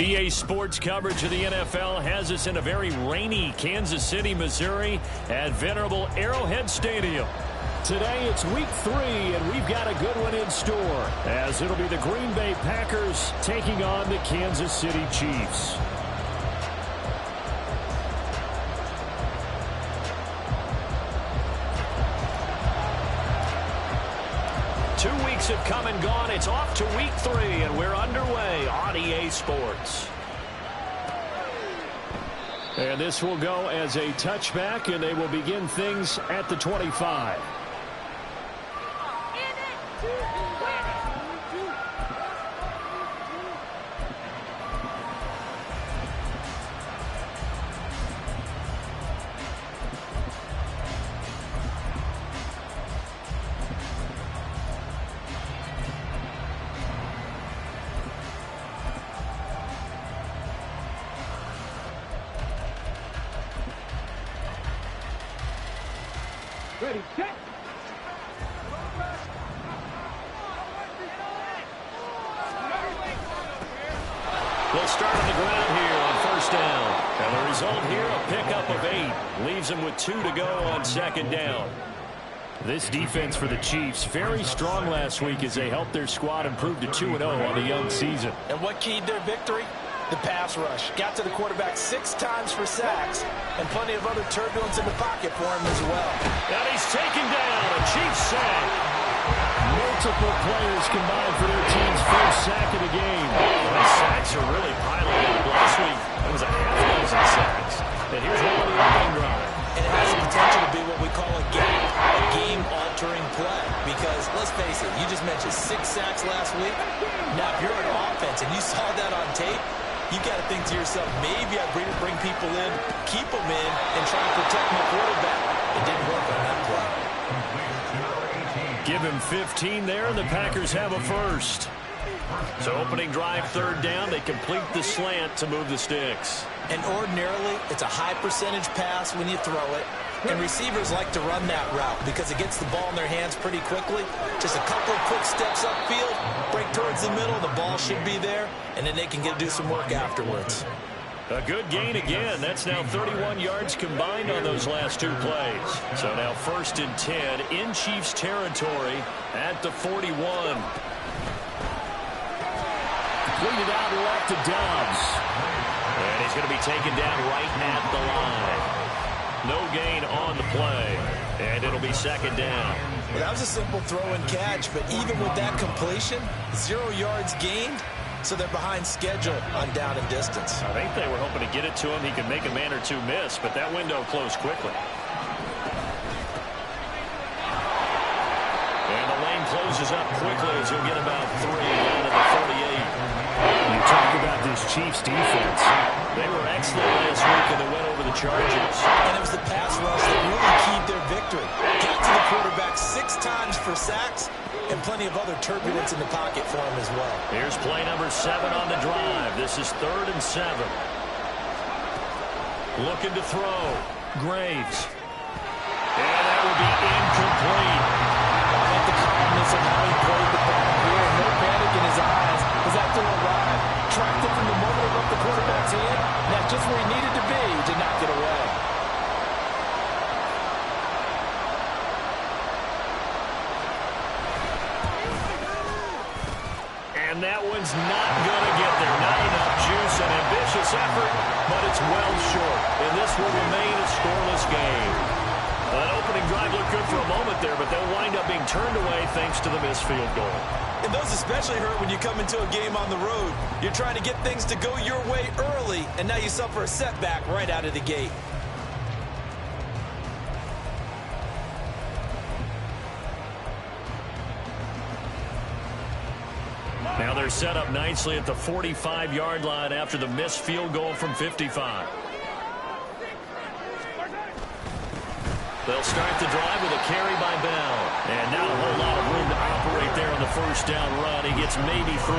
EA Sports coverage of the NFL has us in a very rainy Kansas City, Missouri at venerable Arrowhead Stadium. Today it's week 3, and we've got a good one in store, as it'll be the Green Bay Packers taking on the Kansas City Chiefs. Have come and gone. It's off to week 3, and we're underway on EA Sports. And this will go as a touchback, and they will begin things at the 25. Ready, set. They'll start on the ground here on first down. And the result here, a pickup of 8. Leaves them with 2 to go on second down. This defense for the Chiefs, very strong last week as they helped their squad improve to 2-0 on the young season. And what keyed their victory? The pass rush. Got to the quarterback 6 times for sacks, and plenty of other turbulence in the pocket for him as well. And he's taken down. A Chiefs sack. Multiple players combined for their team's first sack of the game. The sacks are really piling up. Last week, it was a half dozen sacks. And here's one on the opening drive. And it has the potential to be what we call a game-altering play. Because, let's face it, you just mentioned 6 sacks last week. Now, if you're an offense and you saw that on tape, you got to think to yourself, maybe I bring people in, keep them in, and try to protect my quarterback. It didn't work on that play. Give him 15 there, and the Packers have a first. So opening drive, third down, they complete the slant to move the sticks. And ordinarily, it's a high percentage pass when you throw it. And receivers like to run that route because it gets the ball in their hands pretty quickly. Just a couple of quick steps upfield, break towards the middle, the ball should be there, and then they can do some work afterwards. A good gain again. That's now 31 yards combined on those last 2 plays. So now 1st and 10 in Chiefs territory at the 41. Completed out left to Dobbs. And he's going to be taken down right at the line. No gain on the play, and it'll be second down. Well, that was a simple throw and catch, but even with that completion, 0 yards gained, so they're behind schedule on down and distance. I think they were hoping to get it to him. He could make a man or 2 miss, but that window closed quickly. And the lane closes up quickly as he'll get about 3 down to the 48. You talk about this Chiefs defense. They were excellent last week and they went over the Chargers. And it was the pass rush that really keyed their victory. Got to the quarterback 6 times for sacks and plenty of other turbulence in the pocket for him as well. Here's play number 7 on the drive. This is 3rd and 7. Looking to throw. Graves. And that will be incomplete. I like the calmness of how he played the ball here. No panic in his eyes as that throw arrived. Tracked it from the moment it left the quarterback's hand. That's just where he needed to be to knock it away. And that one's not going to get there. Not enough juice, an ambitious effort, but it's well short. And this will remain a scoreless game. That opening drive looked good for a moment there, but they'll wind up being turned away thanks to the missed field goal. And those especially hurt when you come into a game on the road. You're trying to get things to go your way early, and now you suffer a setback right out of the gate. Now they're set up nicely at the 45-yard line after the missed field goal from 55. They'll start the drive with a carry by Bell. And not a whole lot of room to operate there on the first down run. He gets maybe 3.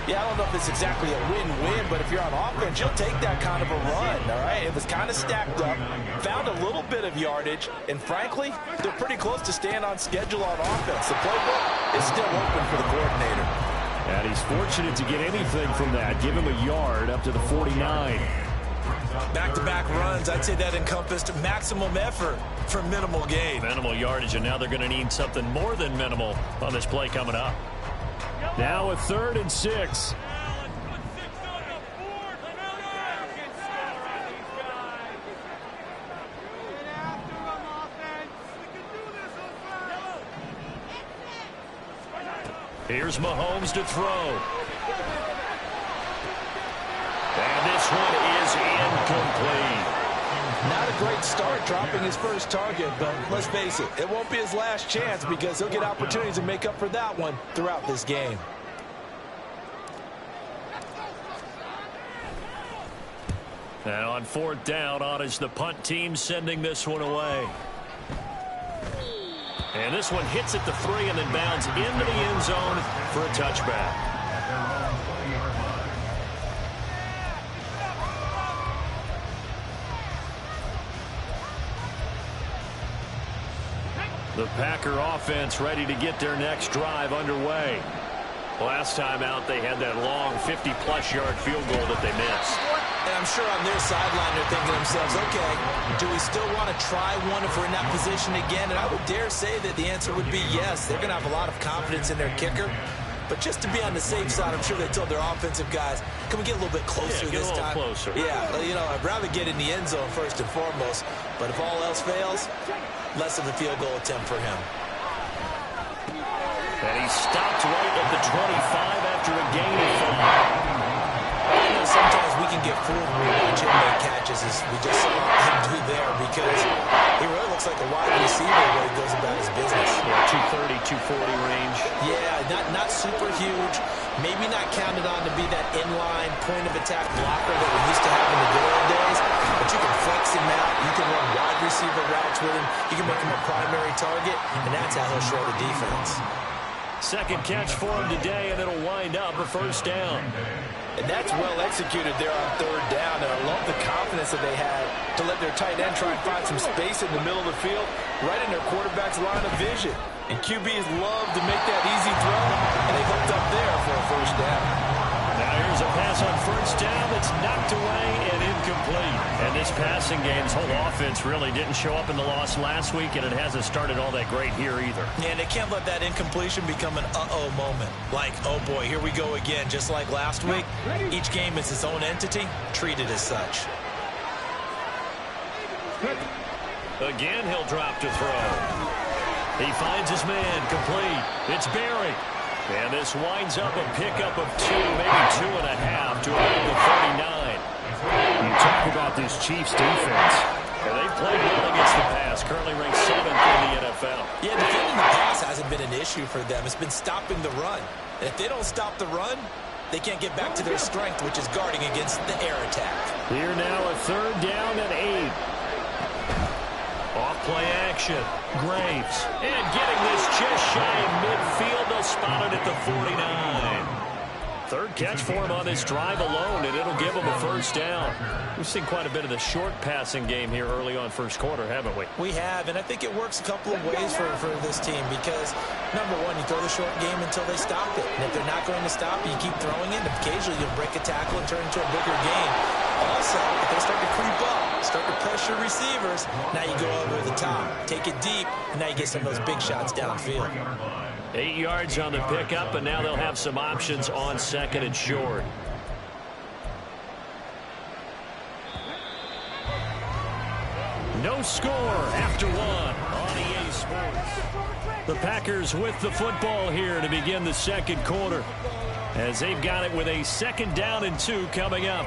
Yeah, I don't know if it's exactly a win-win, but if you're on offense, you'll take that kind of a run, all right? It was kind of stacked up, found a little bit of yardage, and frankly, they're pretty close to staying on schedule on offense. The playbook is still open for the coordinator. And he's fortunate to get anything from that. Give him a yard up to the 49. Back-to-back runs, I'd say that encompassed maximum effort for minimal gain. Minimal yardage, and now they're going to need something more than minimal on this play coming up. Now a 3rd and 6. Here's Mahomes to throw. And this one is incomplete. Not a great start dropping his first target, but let's face it, it won't be his last chance because he'll get opportunities to make up for that one throughout this game. And on 4th down, on is the punt team sending this one away. And this one hits at the 3 and then bounds into the end zone for a touchback. The Packer offense ready to get their next drive underway. Last time out, they had that long 50-plus yard field goal that they missed. And I'm sure on their sideline they're thinking to themselves, okay, do we still want to try one if we're in that position again? And I would dare say that the answer would be yes. They're going to have a lot of confidence in their kicker. But just to be on the safe side, I'm sure they told their offensive guys, can we get a little bit closer this time? Closer. Yeah, you know, I'd rather get in the end zone first and foremost. But if all else fails, less of a field goal attempt for him. And he stopped right at the 25 after a gain of 5. You know, sometimes we can get fooled when we watch him make catches, as we just saw him do there, because he really looks like a wide receiver when he goes about his business. Yeah, 230, 240 range. Yeah, not super huge. Maybe not counted on to be that inline point-of-attack blocker that we used to have in the good old days, but you can flex him out. You can run wide receiver routes with him. You can make him a primary target, and that's how he'll show the defense. Second catch for him today, and it'll wind up a 1st down. And that's well executed there on 3rd down. And I love the confidence that they had to let their tight end try and find some space in the middle of the field, right in their quarterback's line of vision. And QBs love to make that easy throw, and they hooked up there for a 1st down. Now here's a pass on 1st down that's knocked away and incomplete. And this passing game's whole offense really didn't show up in the loss last week, and it hasn't started all that great here either. And they can't let that incompletion become an uh-oh moment. Like, oh boy, here we go again. Just like last week, each game is its own entity, treated as such. Again, he'll drop to throw. He finds his man, complete. It's Barry. And this winds up a pickup of 2, maybe 2.5 to around the 39. You talk about this Chiefs defense. And they've played well against the pass, currently ranked 7th in the NFL. Yeah, defending the pass hasn't been an issue for them. It's been stopping the run. And if they don't stop the run, they can't get back to their strength, which is guarding against the air attack. Here now a 3rd down and 8. Off-play action. Graves. And getting this just shy of midfield. They'll spot it at the 49. 3rd catch for him on this drive alone, and it'll give him a 1st down. We've seen quite a bit of the short passing game here early on 1st quarter, haven't we? We have, and I think it works a couple of ways for this team because, number one, you throw the short game until they stop it. And if they're not going to stop it, you keep throwing it. Occasionally, you'll break a tackle and turn into a bigger game. Also, if they start to creep up, start to pressure receivers, now you go over the top. Take it deep, and now you get some of those big shots downfield. 8 yards on the pickup, and now they'll have some options on 2nd and short. No score after 1 on EA Sports. The Packers with the football here to begin the 2nd quarter, as they've got it with a 2nd down and 2 coming up.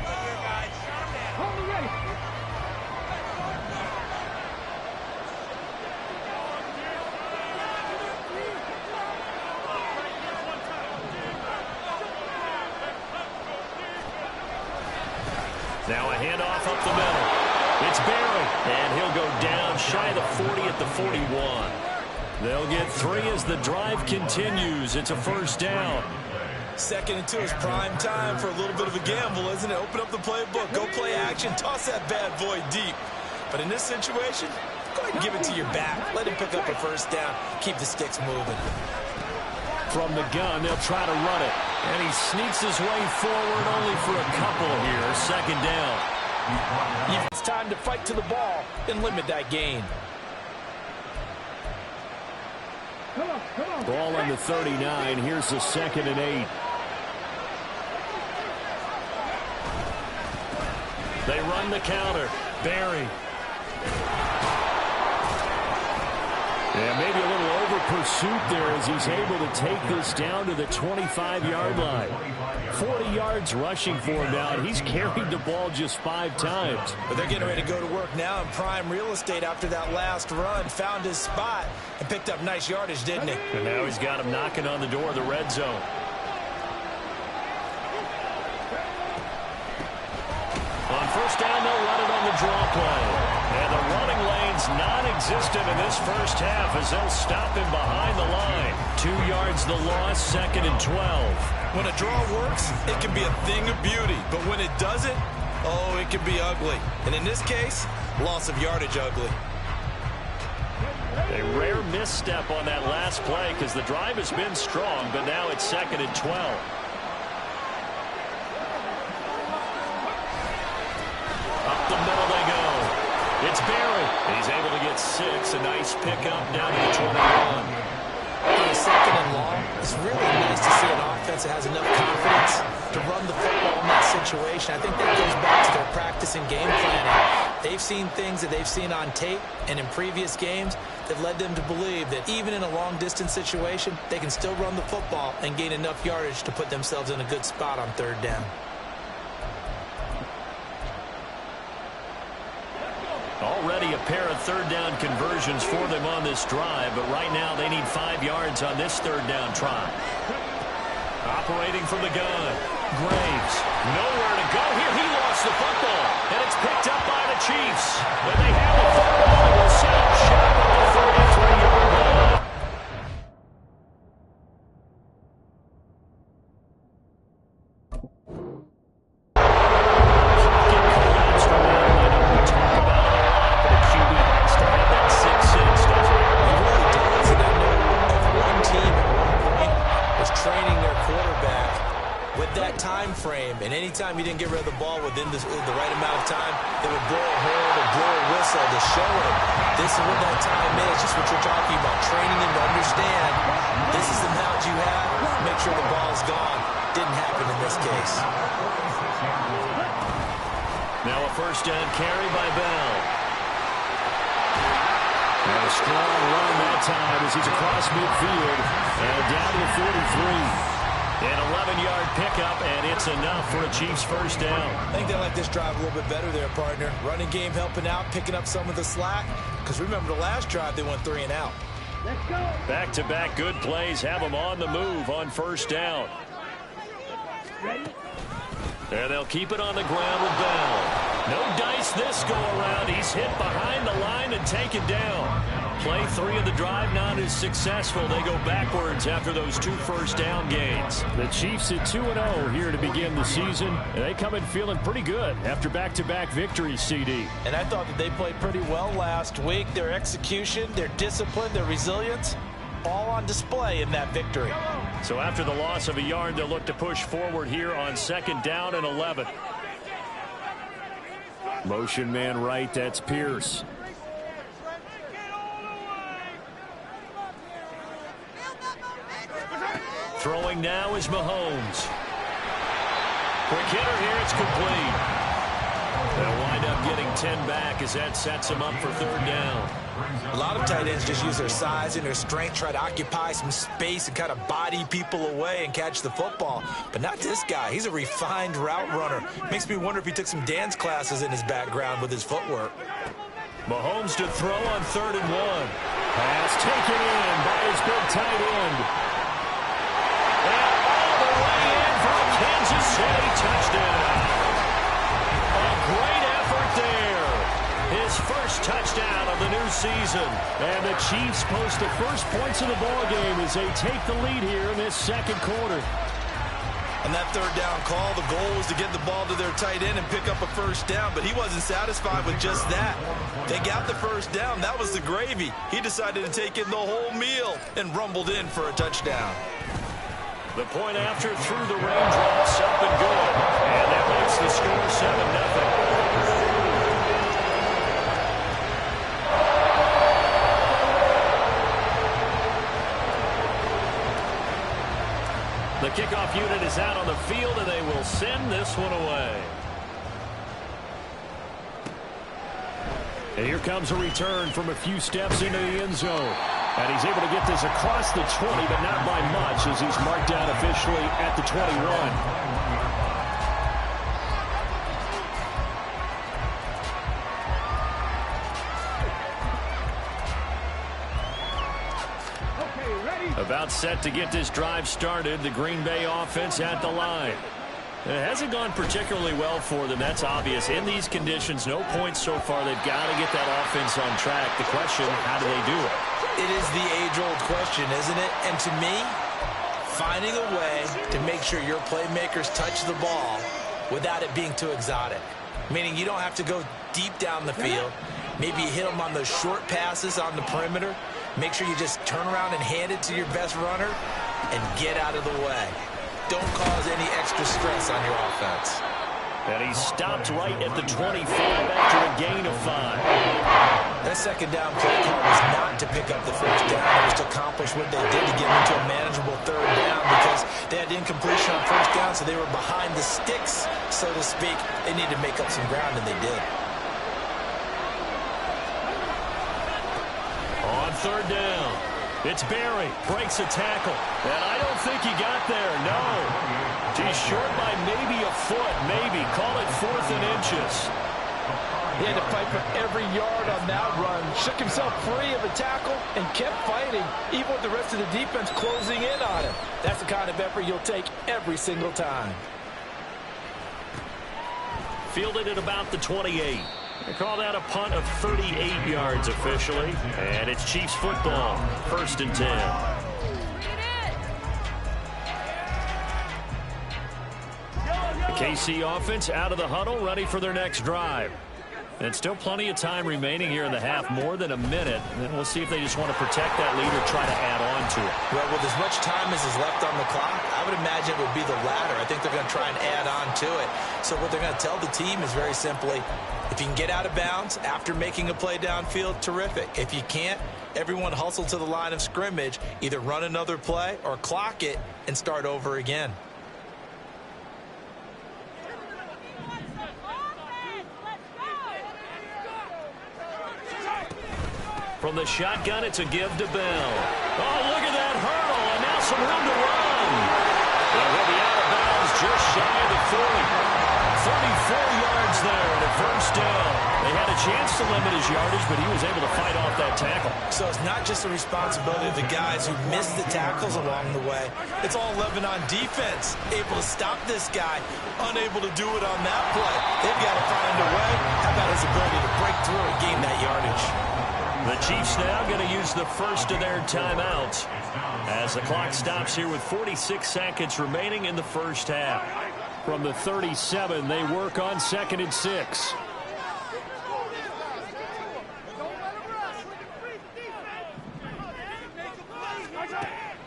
Now a handoff up the middle. It's Barry, and he'll go down shy of the 40 at the 41. They'll get 3 as the drive continues. It's a 1st down. 2nd and 2 is prime time for a little bit of a gamble, isn't it? Open up the playbook, go play action, toss that bad boy deep. But in this situation, go ahead and give it to your back. Let him pick up a 1st down. Keep the sticks moving. From the gun, they'll try to run it. And he sneaks his way forward only for a couple here. Second down. It's time to fight to the ball and limit that gain. Ball on the 39. Here's the 2nd and 8. They run the counter. Barry. And maybe a little over pursuit there as he's able to take this down to the 25-yard line. 40 yards rushing for him now, and he's carried the ball just 5 times. But they're getting ready to go to work now in prime real estate after that last run. Found his spot and picked up nice yardage, didn't he? And now he's got him knocking on the door of the red zone. On first down, they'll run it on the draw play. And the running lane's non-existent in this first half as they'll stop him behind the line. 2 yards the loss, 2nd and 12. When a draw works, it can be a thing of beauty. But when it doesn't, oh, it can be ugly. And in this case, loss of yardage ugly. A rare misstep on that last play because the drive has been strong, but now it's 2nd and 12. Up the middle they go. It's Barry. He's able to get 6. A nice pickup down to the 21. On a 2nd and long, it's really nice to see an offense that has enough confidence to run the football in that situation. I think that goes back to their practice and game planning. They've seen things that they've seen on tape and in previous games that led them to believe that even in a long-distance situation, they can still run the football and gain enough yardage to put themselves in a good spot on 3rd down. Already a pair of 3rd down conversions for them on this drive, but right now they need 5 yards on this 3rd down try. Operating from the gun. Graves. Nowhere to go here. He lost the football, and it's picked up by the Chiefs. And they have the football and will set up shop at the 33-yard line. And anytime you didn't get rid of the ball within the right amount of time, they would blow a horn or blow a whistle to show him this is what that time is. Just what you're talking about, training him to understand this is the amount you have. Make sure the ball's gone. Didn't happen in this case. Now a first down carry by Bell. And a strong run that time as he's across midfield and down to the 43. An 11-yard pickup, and it's enough for a Chiefs first down. I think they like this drive a little bit better there, partner. Running game helping out, picking up some of the slack. Because remember the last drive, they went 3 and out. Let's go. Back-to-back good plays have them on the move on first down. Ready? And they'll keep it on the ground with Bell. No dice this go-around. He's hit behind the line and taken down. Play 3 of the drive not as successful. They go backwards after those 2 first down gains. The Chiefs at 2-0 here to begin the season. And they come in feeling pretty good after back-to-back victories, CD. And I thought that they played pretty well last week. Their execution, their discipline, their resilience, all on display in that victory. So after the loss of a yard, they'll look to push forward here on 2nd down and 11. Motion man right, that's Pierce. Throwing now is Mahomes. Quick hitter here, it's complete. They'll wind up getting 10 back as that sets them up for 3rd down. A lot of tight ends just use their size and their strength, try to occupy some space and kind of body people away and catch the football. But not this guy. He's a refined route runner. Makes me wonder if he took some dance classes in his background with his footwork. Mahomes to throw on 3rd and 1. Pass taken in by his big tight end. And all the way in for a Kansas City touchdown. A great effort there. His first touchdown of the new season. And the Chiefs post the first points of the ballgame as they take the lead here in this 2nd quarter. On that 3rd down call, the goal was to get the ball to their tight end and pick up a first down, but he wasn't satisfied with just that. They got the first down. That was the gravy. He decided to take in the whole meal and rumbled in for a touchdown. The point after through the raindrops, up and good. And that makes the score 7-0. The kickoff unit is out on the field, and they will send this one away. And here comes a return from a few steps into the end zone. And he's able to get this across the 20, but not by much, as he's marked down officially at the 21. About set to get this drive started. The Green Bay offense at the line. It hasn't gone particularly well for them. That's obvious. In these conditions, no points so far. They've got to get that offense on track. The question, how do they do it? It is the age-old question, isn't it? And to me, finding a way to make sure your playmakers touch the ball without it being too exotic. Meaning you don't have to go deep down the field. Maybe you hit them on those short passes on the perimeter. Make sure you just turn around and hand it to your best runner and get out of the way. Don't cause any extra stress on your offense. And he stopped right at the 25 after a gain of 5. That second down play call was not to pick up the first down. It was to accomplish what they did to get into a manageable third down because they had incompletion on first down, so they were behind the sticks, so to speak. They needed to make up some ground, and they did. On third down, it's Barry, breaks a tackle, and I don't think he got there, no. He's short by maybe a foot, maybe. Call it 4th and inches. He had to fight for every yard on that run, shook himself free of a tackle, and kept fighting, even with the rest of the defense closing in on him. That's the kind of effort you'll take every single time. Fielded at about the 28. They call that a punt of 38 yards officially. And it's Chiefs football, 1st and 10. The KC offense out of the huddle, ready for their next drive. And still plenty of time remaining here in the half, more than a minute. And we'll see if they just want to protect that lead or try to add on to it. Well, with as much time as is left on the clock, I would imagine it would be the latter. I think they're going to try and add on to it. So what they're going to tell the team is very simply, if you can get out of bounds after making a play downfield, terrific. If you can't, everyone hustle to the line of scrimmage, either run another play or clock it and start over again. From the shotgun, it's a give to Bell. Oh, look at that hurdle, and now some room to run. And he'll be out of bounds just shy of the 40. 34 yards there and a first down. They had a chance to limit his yardage, but he was able to fight off that tackle. So it's not just the responsibility of the guys who missed the tackles along the way. It's all Lebanon defense, able to stop this guy, unable to do it on that play. They've got to find a way. How about his ability to break through and gain that yardage? The Chiefs now going to use the first of their timeouts as the clock stops here with 46 seconds remaining in the first half. From the 37, they work on 2nd and 6.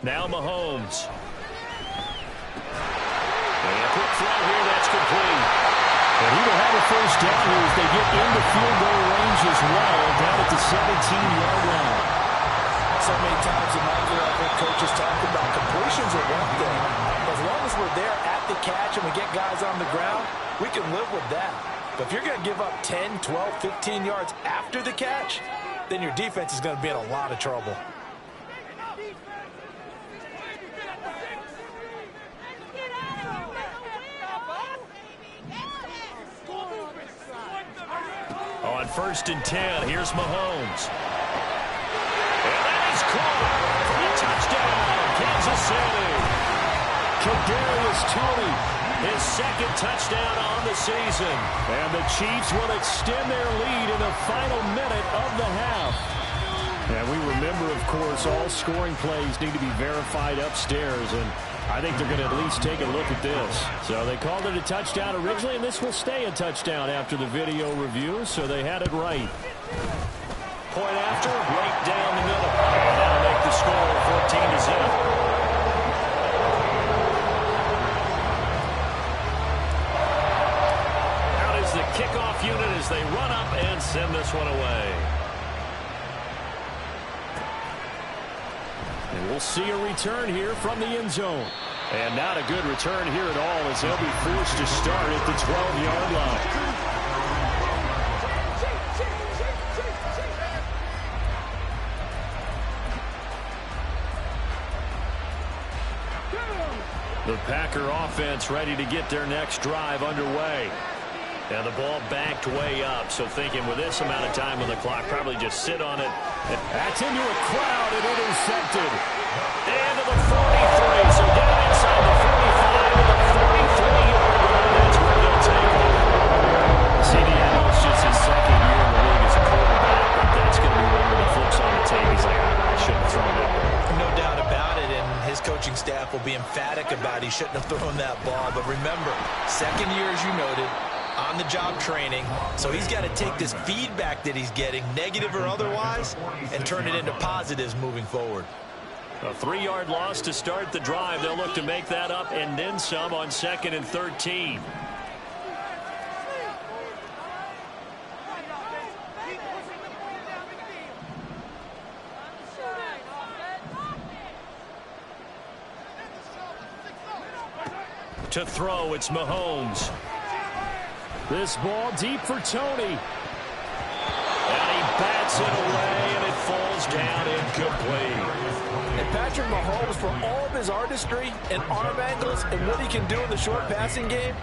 Now Mahomes. And a quick throw here, that's complete. And he will have a first down here as they get into field goal range as well, down at the 17-yard line. So many times in my career, I've heard coaches talk about completions are one thing. As long as we're there at the catch and we get guys on the ground, we can live with that. But if you're going to give up 10, 12, 15 yards after the catch, then your defense is going to be in a lot of trouble. On 1st and 10, here's Mahomes. And that is caught for a touchdown, Kansas City. Kadarius Toney, his 2nd touchdown on the season. And the Chiefs will extend their lead in the final minute of the half. And we remember, of course, all scoring plays need to be verified upstairs, and I think they're going to at least take a look at this. So they called it a touchdown originally, and this will stay a touchdown after the video review, so they had it right. Point after, right down the middle. And that'll make the score 14-0. unit as they run up and send this one away. And we'll see a return here from the end zone. And not a good return here at all as they'll be forced to start at the 12-yard line. The Packer offense ready to get their next drive underway. And the ball backed way up, so thinking with this amount of time on the clock, probably just sit on it. That's into a crowd and intercepted. And to the 43, so down inside the 45 to the 43-yard line. That's where they'll take it. CD, I know it's just his second year in the league as a quarterback, but that's going to be one where he flips on the tape. He's like, I shouldn't have thrown it. No doubt about it, and his coaching staff will be emphatic about he shouldn't have thrown that ball. But remember, second year, as you noted, on-the-job training, so he's got to take this feedback that he's getting, negative or otherwise, and turn it into positives moving forward. A 3-yard loss to start the drive. They'll look to make that up and then some on 2nd and 13. To throw, it's Mahomes. This ball deep for Tony. And he bats it away, and it falls down incomplete. And Patrick Mahomes, for all of his artistry and arm angles and what he can do in the short passing game,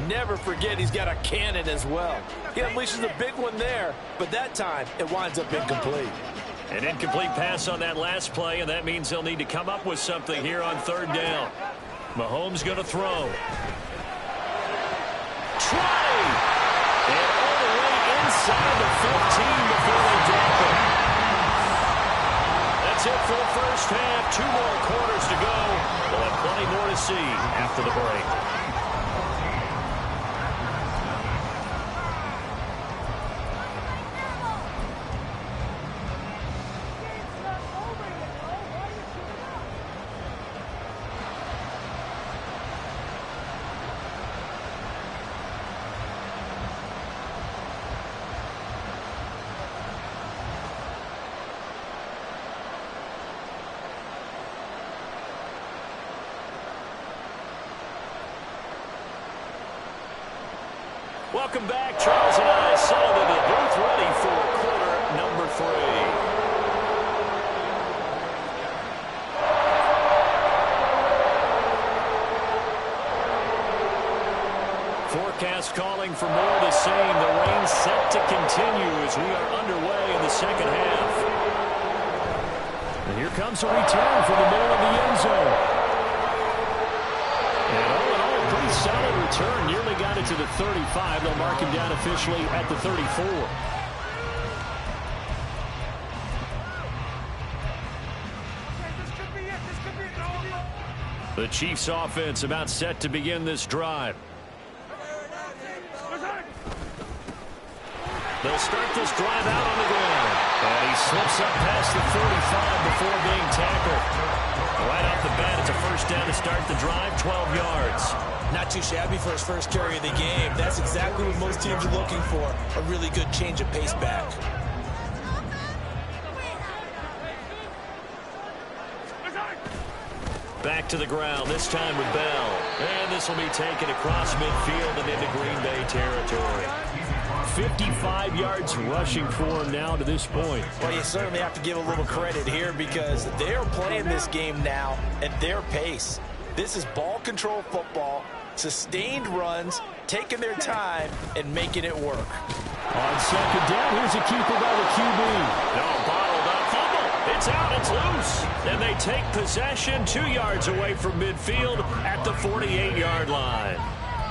never forget he's got a cannon as well. He unleashes a big one there, but that time it winds up incomplete. An incomplete pass on that last play, and that means they'll need to come up with something here on 3rd down. Mahomes going to throw. Try! And all the way inside the 15 before they drop it. That's it for the first half. 2 more quarters to go. We'll have plenty more to see after the break. Welcome back. Charles and I settled in the booth ready for quarter number 3. Forecast calling for more of the same. The rain set to continue as we are underway in the second half. And here comes a return from the middle of the end zone. And all in all, a pretty solid return. Nearly got it to the 35. They'll mark him down officially at the 34. The Chiefs offense about set to begin this drive. They'll start this drive out on the ground. And he slips up past the 45 before being tackled. Right off the bat, it's a first down to start the drive, 12 yards. Not too shabby for his first carry of the game. That's exactly what most teams are looking for, a really good change of pace back. Back to the ground, this time with Bell. And this will be taken across midfield and into Green Bay territory. 55 yards rushing for him now to this point. Well, you certainly have to give a little credit here because they're playing this game now at their pace. This is ball control football, sustained runs, taking their time, and making it work. On second down, here's a keeper by the QB. No, bottled up, fumble. It's out, it's loose. And they take possession 2 yards away from midfield at the 48-yard line.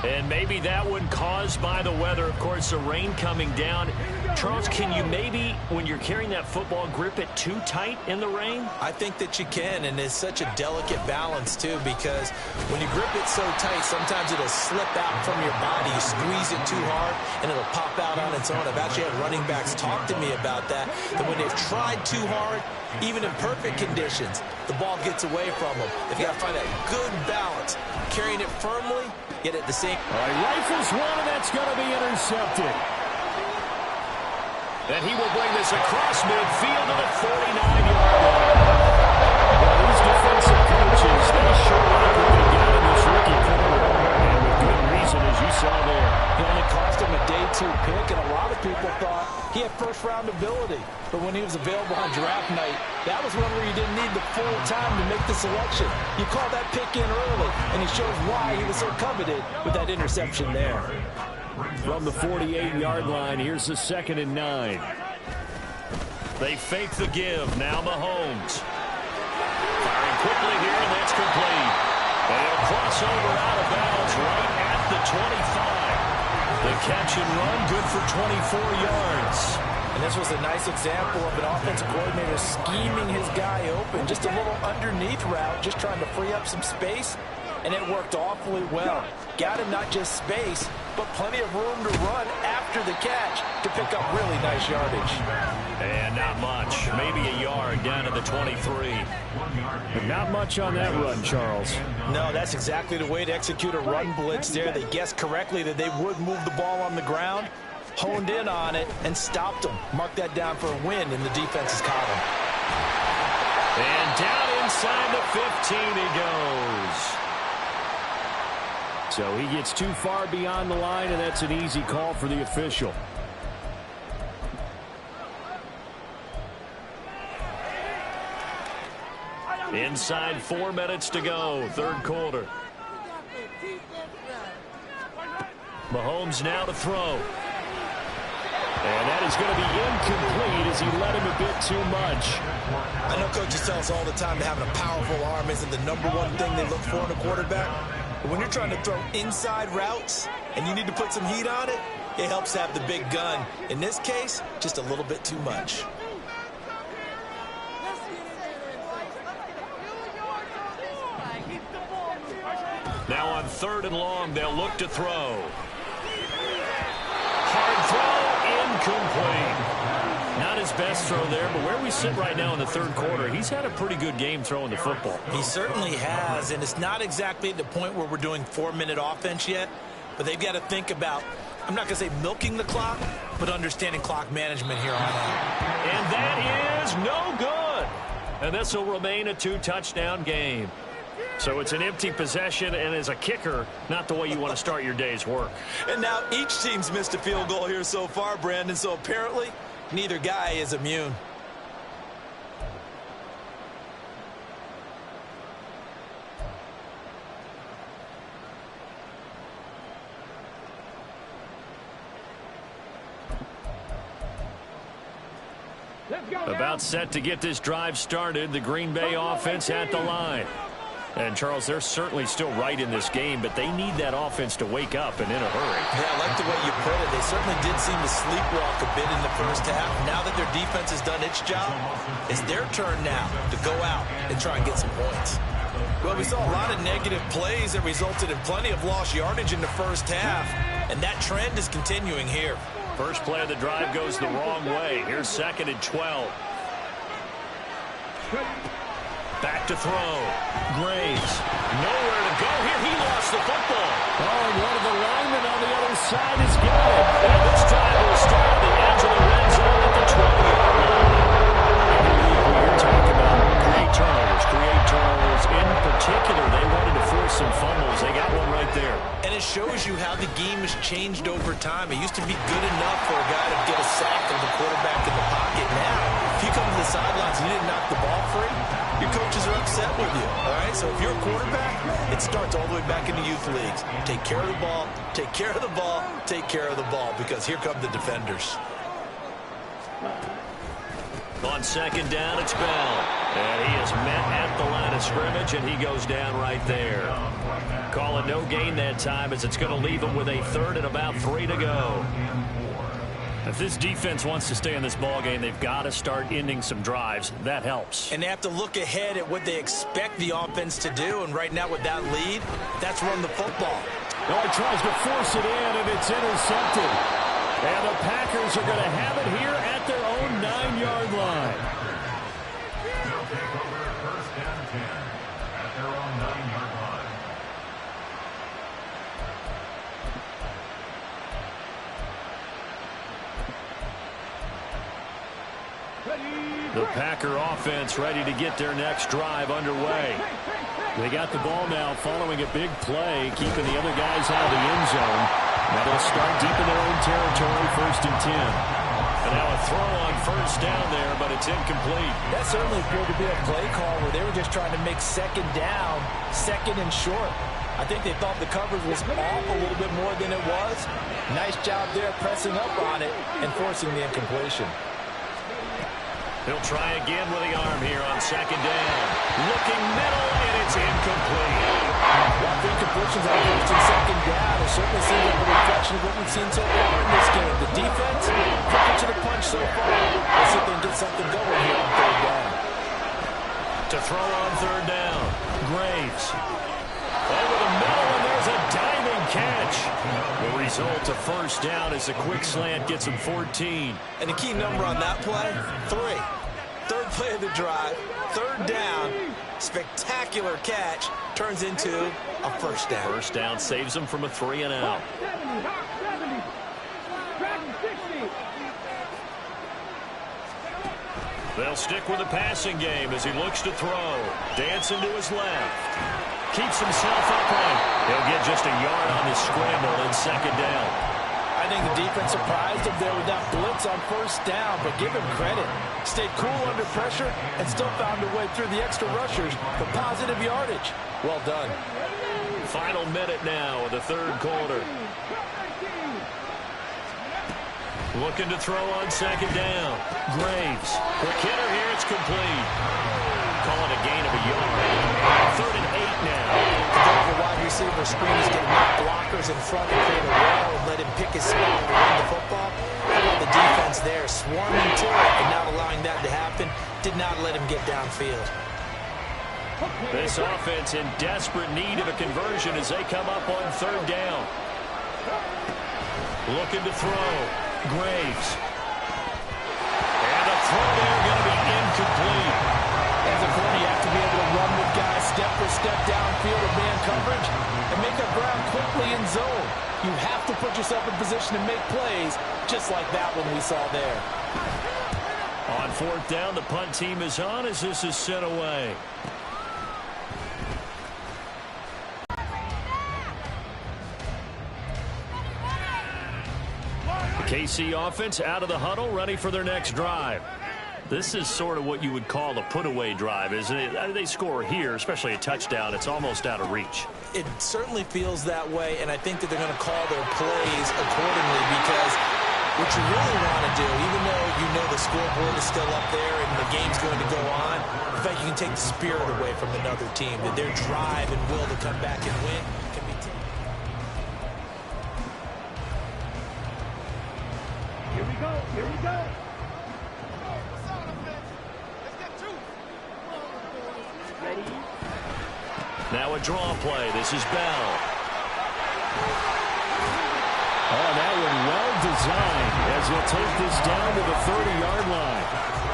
And maybe that one caused by the weather. Of course, the rain coming down. Charles, can you maybe, when you're carrying that football, grip it too tight in the rain? I think that you can, and it's such a delicate balance, too, because when you grip it so tight, sometimes it'll slip out from your body. You squeeze it too hard, and it'll pop out on its own. I've actually had running backs talk to me about that when they've tried too hard, even in perfect conditions, the ball gets away from them. They've got to find that good balance, carrying it firmly, yet at the same. All right, rifles one, and that's going to be intercepted. And he will bring this across midfield to the 49-yard line. Well, these defensive coaches, they sure like what they got in this rookie corner. And with good reason, as you saw there. It only cost him a day 2 pick, and a lot of people thought he had first-round ability. But when he was available on draft night, that was one where you didn't need the full time to make the selection. You called that pick in early, and it shows why he was so coveted with that interception there. From the 48-yard line, here's the 2nd and 9. They fake the give. Now Mahomes. Firing quickly here, and that's complete. And it'll cross over out of bounds right at the 25. The catch and run, good for 24 yards. And this was a nice example of an offensive coordinator scheming his guy open. Just a little underneath route, just trying to free up some space, and it worked awfully well. Got him not just space, but plenty of room to run after the catch to pick up really nice yardage. And not much. Maybe a yard down to the 23. But not much on that run, Charles. No, that's exactly the way to execute a run blitz there. They guessed correctly that they would move the ball on the ground, honed in on it, and stopped them. Mark that down for a win in the defense's column. And down inside the 15 he goes. So he gets too far beyond the line, and that's an easy call for the official. Inside 4 minutes to go, 3rd quarter. Mahomes now to throw. And that is going to be incomplete as he let him a bit too much. I know coaches tell us all the time that having a powerful arm isn't the #1 thing they look for in a quarterback. But when you're trying to throw inside routes and you need to put some heat on it, it helps have the big gun. In this case, just a little bit too much. Now on 3rd and long, they'll look to throw. Hard throw, incomplete. Not his best throw there, but where we sit right now in the 3rd quarter, he's had a pretty good game throwing the football. He certainly has, and it's not exactly at the point where we're doing 4-minute offense yet, but they've got to think about, I'm not going to say milking the clock, but understanding clock management here on out. And that is no good. And this will remain a 2-touchdown game. So it's an empty possession, and as a kicker, not the way you want to start your day's work. And now each team's missed a field goal here so far, Brandon, so apparently neither guy is immune. About set to get this drive started, the Green Bay offense at the line. And, Charles, they're certainly still right in this game, but they need that offense to wake up and in a hurry. Yeah, I like the way you put it. They certainly did seem to sleepwalk a bit in the first half. Now that their defense has done its job, it's their turn now to go out and try and get some points. Well, we saw a lot of negative plays that resulted in plenty of lost yardage in the first half, and that trend is continuing here. First play of the drive goes the wrong way. Here's 2nd and 12. Back to throw. Graves. Nowhere to go here. He lost the football. Oh, and one of the linemen on the other side has got it. And this drive will start at the edge of the red zone at the 20-yard line. Every week we hear talk about create turnovers. In particular, they wanted to force some fumbles. They got one right there. And it shows you how the game has changed over time. It used to be good enough for a guy to get a sack of the quarterback in the pocket. Now, if you come to the sidelines and you didn't knock the ball free, your coaches are upset with you, all right? So if you're a quarterback, it starts all the way back in the youth leagues. Take care of the ball, take care of the ball, take care of the ball, because here come the defenders. On 2nd down, it's Bell. And he is met at the line of scrimmage, and he goes down right there. Call it no gain that time, as it's going to leave him with a 3rd and about 3 to go. If this defense wants to stay in this ballgame, they've got to start ending some drives. That helps. And they have to look ahead at what they expect the offense to do. And right now with that lead, that's run the football. Oh, he tries to force it in, and it's intercepted. And the Packers are going to have it here at their own 9-yard line. The Packer offense ready to get their next drive underway. They got the ball now following a big play, keeping the other guys out of the end zone. Now they'll start deep in their own territory, 1st and 10. And now a throw on 1st down there, but it's incomplete. That certainly appeared to be a play call where they were just trying to make 2nd down, 2nd and short. I think they thought the coverage was off a little bit more than it was. Nice job there pressing up on it and forcing the incompletion. He'll try again with the arm here on 2nd down. Looking middle, and it's incomplete. While the incompletions on 1st and 2nd down, it certainly seems like a reflection of what we've seen so far in this game. The defense, quicker to the punch so far. Let's see if they can get something going here on 3rd down. To throw on 3rd down. Graves. Over the middle, and there's a diving catch. The result of 1st down is a quick slant gets him 14. And the key number on that play, 3. 3rd play of the drive, 3rd down, spectacular catch, turns into a 1st down. 1st down saves him from a 3 and out. 70. Dragon 60. They'll stick with the passing game as he looks to throw. Dancing to his left. Keeps himself upright. He'll get just a yard on his scramble in 2nd down. I think the defense surprised him there with that blitz on 1st down, but give him credit. Stayed cool under pressure and still found a way through the extra rushers for positive yardage. Well done. Final minute now of the 3rd quarter. Looking to throw on 2nd down. Graves. Quick hitter here. It's complete. Call it a gain of a yard. 3rd and 8 now. The wide receiver screen is getting blockers in front and create a wall and let him pick his spot to run the football. How about the defense there, swarming to it and not allowing that to happen? Did not let him get downfield. This offense in desperate need of a conversion as they come up on 3rd down. Looking to throw. Graves. And a throw there going to be incomplete. As a corner, you have to be able to run with guys step for step downfield of man coverage and make up ground quickly in zone. You have to put yourself in position to make plays, just like that one we saw there. On 4th down, the punt team is on as this is sent away. The KC offense out of the huddle, ready for their next drive. This is sort of what you would call a put-away drive, isn't it? They score here, especially a touchdown. It's almost out of reach. It certainly feels that way, and I think that they're going to call their plays accordingly because what you really want to do, even though you know the scoreboard is still up there and the game's going to go on, in fact, you can take the spirit away from another team, that their drive and will to come back and win can be taken. Here we go. Here we go. Now a draw play. This is Bell. Oh, that one well designed as he'll take this down to the 30-yard line.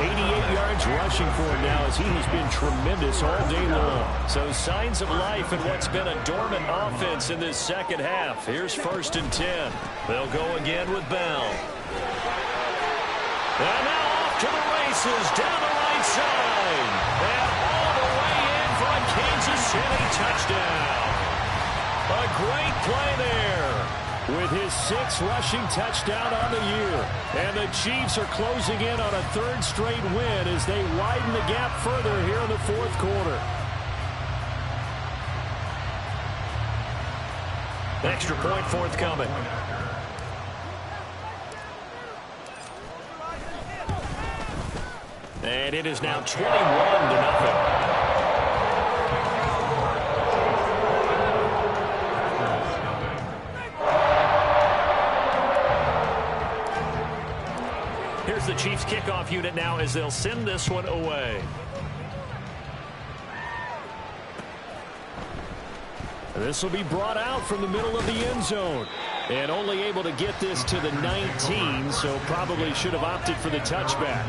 88 yards rushing for him now as he has been tremendous all day long. So signs of life in what's been a dormant offense in this 2nd half. Here's 1st and 10. They'll go again with Bell. And now off to the races down the right side. And all the way in for a Kansas City touchdown. A great play there with his 6th rushing touchdown on the year. And the Chiefs are closing in on a 3rd straight win as they widen the gap further here in the 4th quarter. Extra point forthcoming. And it is now 21-0. Here's the Chiefs kickoff unit now as they'll send this one away. This will be brought out from the middle of the end zone. And only able to get this to the 19, so probably should have opted for the touchback.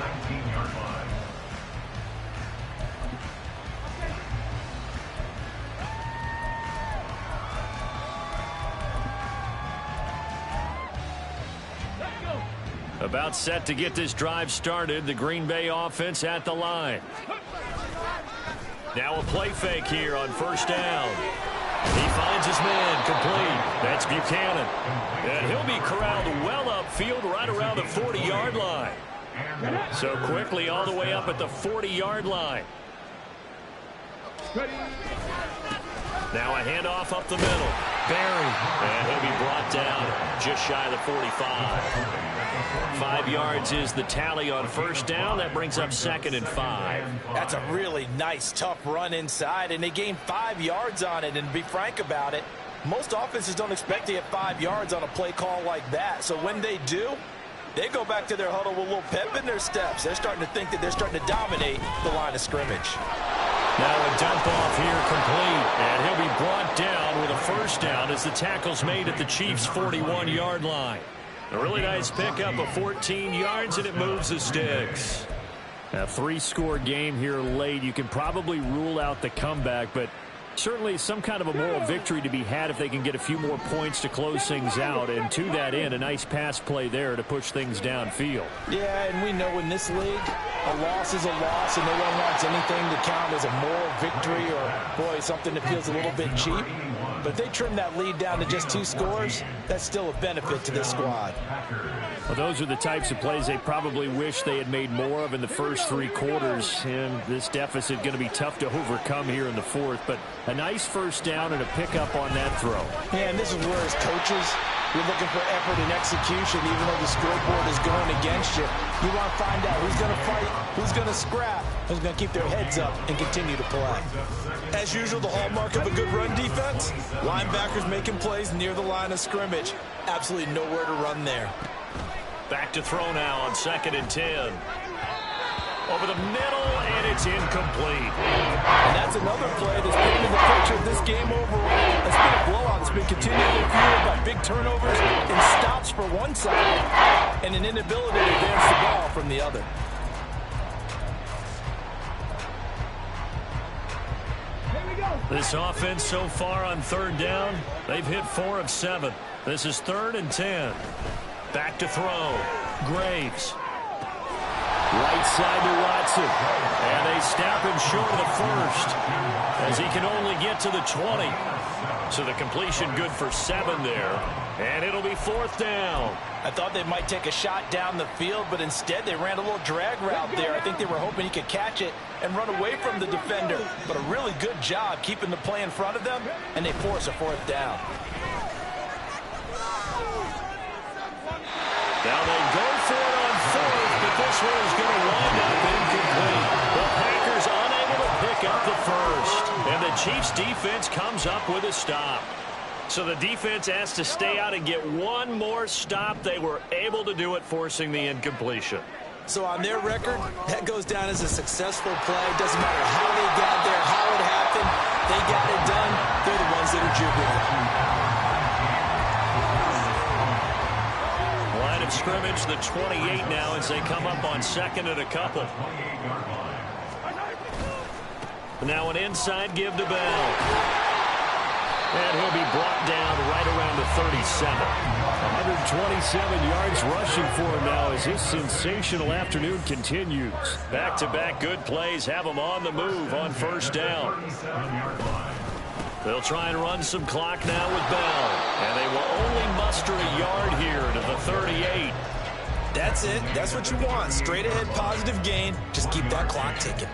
About set to get this drive started. The Green Bay offense at the line. Now a play fake here on first down. He finds his man complete. That's Buchanan. And he'll be corralled well upfield right around the 40-yard line. So quickly all the way up at the 40-yard line. Now a handoff up the middle. Barry. And he'll be brought down just shy of the 45. 5 yards is the tally on first down. That brings up 2nd and 5. That's a really nice, tough run inside, and they gained 5 yards on it. And to be frank about it, most offenses don't expect to get 5 yards on a play call like that. So when they do, they go back to their huddle with a little pep in their steps. They're starting to think that they're starting to dominate the line of scrimmage. Now a dump off here complete, and he'll be brought down with a first down as the tackle's made at the Chiefs' 41-yard line. A really nice pickup of 14 yards, and it moves the sticks. A 3-score game here late. You can probably rule out the comeback, but certainly some kind of a moral victory to be had if they can get a few more points to close things out. And to that end, a nice pass play there to push things downfield. Yeah, and we know in this league, a loss is a loss, and no one wants anything to count as a moral victory or, boy, something that feels a little bit cheap. But if they trim that lead down to just 2 scores, that's still a benefit to this squad. Well, those are the types of plays they probably wish they had made more of in the first 3 quarters. And this deficit going to be tough to overcome here in the 4th. But a nice first down and a pickup on that throw. Yeah, and this is where as coaches, you're looking for effort and execution, even though the scoreboard is going against you. You want to find out who's going to fight, who's going to scrap, who's going to keep their heads up and continue to play. As usual, the hallmark of a good run defense, linebackers making plays near the line of scrimmage. Absolutely nowhere to run there. Back to throw now on 2nd and 10. Over the middle, and it's incomplete. And that's another play that's painted the picture of this game overall. It's been a blowout. It's been continually fueled by big turnovers and stops for one side and an inability to advance the ball from the other. This offense so far on 3rd down, they've hit 4 of 7. This is 3rd and 10. Back to throw. Graves. Right side to Watson. And they snap him short of the first as he can only get to the 20. So the completion good for 7 there. And it'll be 4th down. I thought they might take a shot down the field, but instead they ran a little drag route there. I think they were hoping he could catch it and run away from the defender. But a really good job keeping the play in front of them, and they force a 4th down. Now they go for it on 4th, but this one is going to wind up incomplete. The Packers unable to pick up the first. And the Chiefs defense comes up with a stop. So the defense has to stay out and get one more stop. They were able to do it, forcing the incompletion. So on their record, that goes down as a successful play. Doesn't matter how they got there, how it happened. They got it done. They're the ones that are jubilant. Line of scrimmage, the 28 now as they come up on 2nd and a couple. Now an inside give to Bell. And he'll be brought down right around the 37. 127 yards rushing for him now as his sensational afternoon continues. Back-to-back good plays have him on the move on first down. They'll try and run some clock now with Bell. And they will only muster a yard here to the 38. That's it. That's what you want. Straight ahead positive gain. Just keep that clock ticking.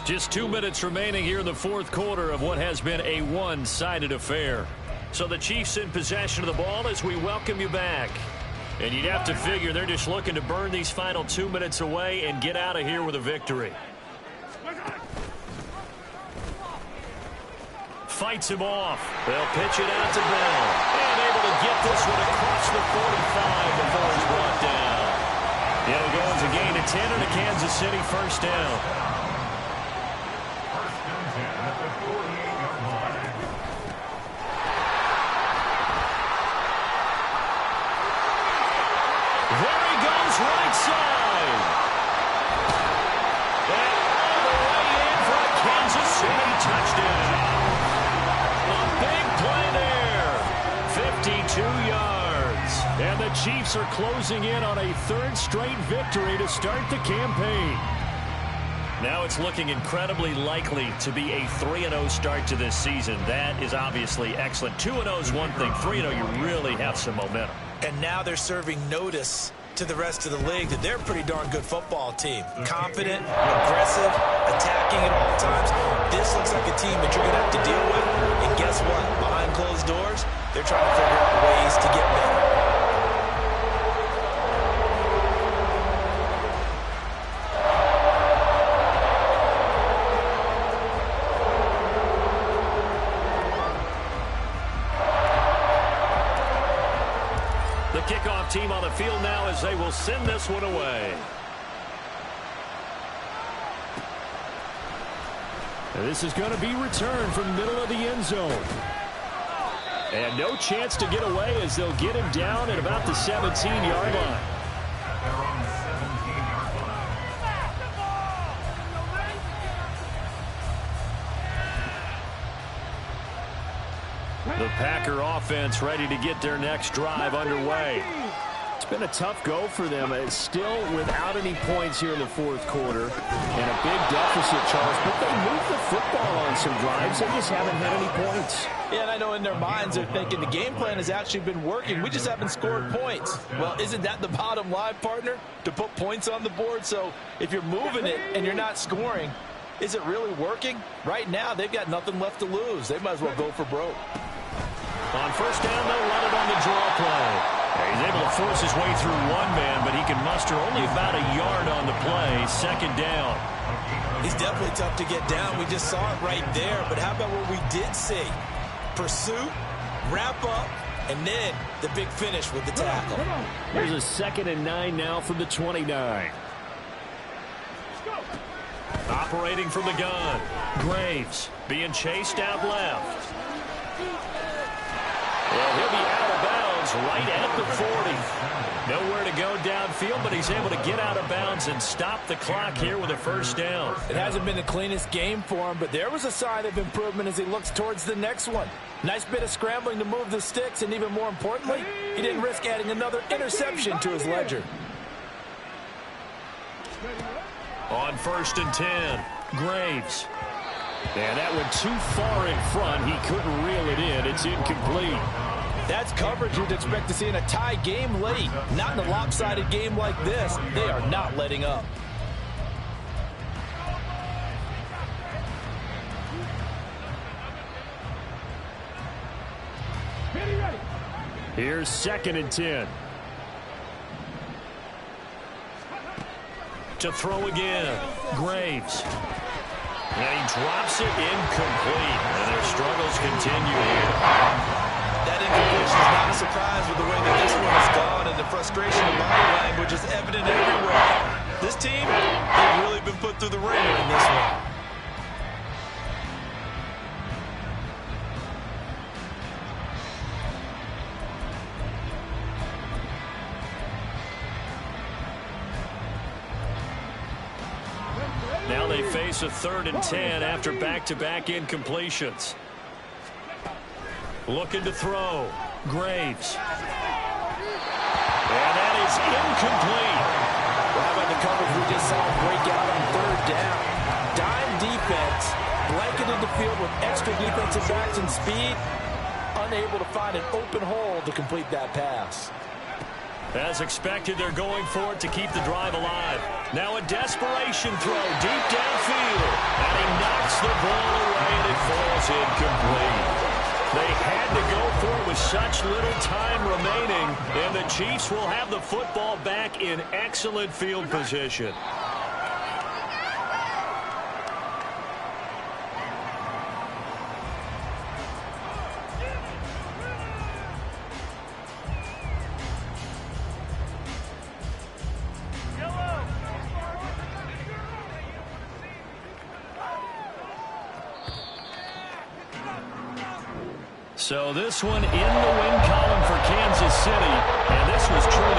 Just 2 minutes remaining here in the 4th quarter of what has been a one-sided affair. So the Chiefs in possession of the ball as we welcome you back. And you'd have to figure they're just looking to burn these final 2 minutes away and get out of here with a victory. Fights him off. They'll pitch it out to Bell. And able to get this one across the 45 before he's brought down. It'll go as a gain of 10 and a Kansas City first down. Right side. And all the way in for a Kansas City touchdown. Chiefs are closing in on a third straight victory to start the campaign. Now it's looking incredibly likely to be a 3-0 start to this season. That is obviously excellent. 2-0 is one thing. 3-0, you really have some momentum. And now they're serving notice to the rest of the league that they're a pretty darn good football team. Confident, aggressive, attacking at all times. This looks like a team that you're going to have to deal with. And guess what? Behind closed doors, they're trying to figure out ways to get better. Kickoff team on the field now as they will send this one away. And this is going to be returned from the middle of the end zone. And no chance to get away as they'll get him down at about the 17-yard line. The Packer offense ready to get their next drive underway. It's been a tough go for them. It's still without any points here in the fourth quarter. And a big deficit, Charles. But they moved the football on some drives. They just haven't had any points. Yeah, and I know in their minds they're thinking the game plan has actually been working. We just haven't scored points. Well, isn't that the bottom line, partner? To put points on the board? So if you're moving it and you're not scoring, is it really working? Right now, they've got nothing left to lose. They might as well go for broke. On first down, they'll run it on the draw play. He's able to force his way through one man, but he can muster only about a yard on the play. Second down. He's definitely tough to get down. We just saw it right there. But how about what we did see? Pursuit, wrap up, and then the big finish with the tackle. Here's a 2nd and 9 now from the 29. Operating from the gun. Graves being chased out left. Well, he'll be out of bounds right at the 40. Nowhere to go downfield, but he's able to get out of bounds and stop the clock here with a first down. It hasn't been the cleanest game for him, but there was a sign of improvement as he looks towards the next one. Nice bit of scrambling to move the sticks, and even more importantly, he didn't risk adding another interception to his ledger. On 1st and 10, Graves. And that went too far in front. He couldn't reel it in. It's incomplete. That's coverage you'd expect to see in a tie game late. Not in a lopsided game like this. They are not letting up. Here's 2nd and 10. To throw again. Graves. And he drops it incomplete. And their struggles continue here. That incompletion is not a surprise with the way that this one has gone, and the frustration in body language is evident everywhere. This team, they've really been put through the ringer in this one. Now they face a 3rd and 10 after back-to-back incompletions. Looking to throw. Graves. And that is incomplete. Well, how about the coverage we just saw break out on 3rd down? Dime defense, blanketed the field with extra defensive backs and speed, unable to find an open hole to complete that pass. As expected, they're going for it to keep the drive alive. Now a desperation throw deep downfield. And he knocks the ball away, and it falls incomplete. They had to go for it with such little time remaining, and the Chiefs will have the football back in excellent field position. So this one in the win column for Kansas City, and this was true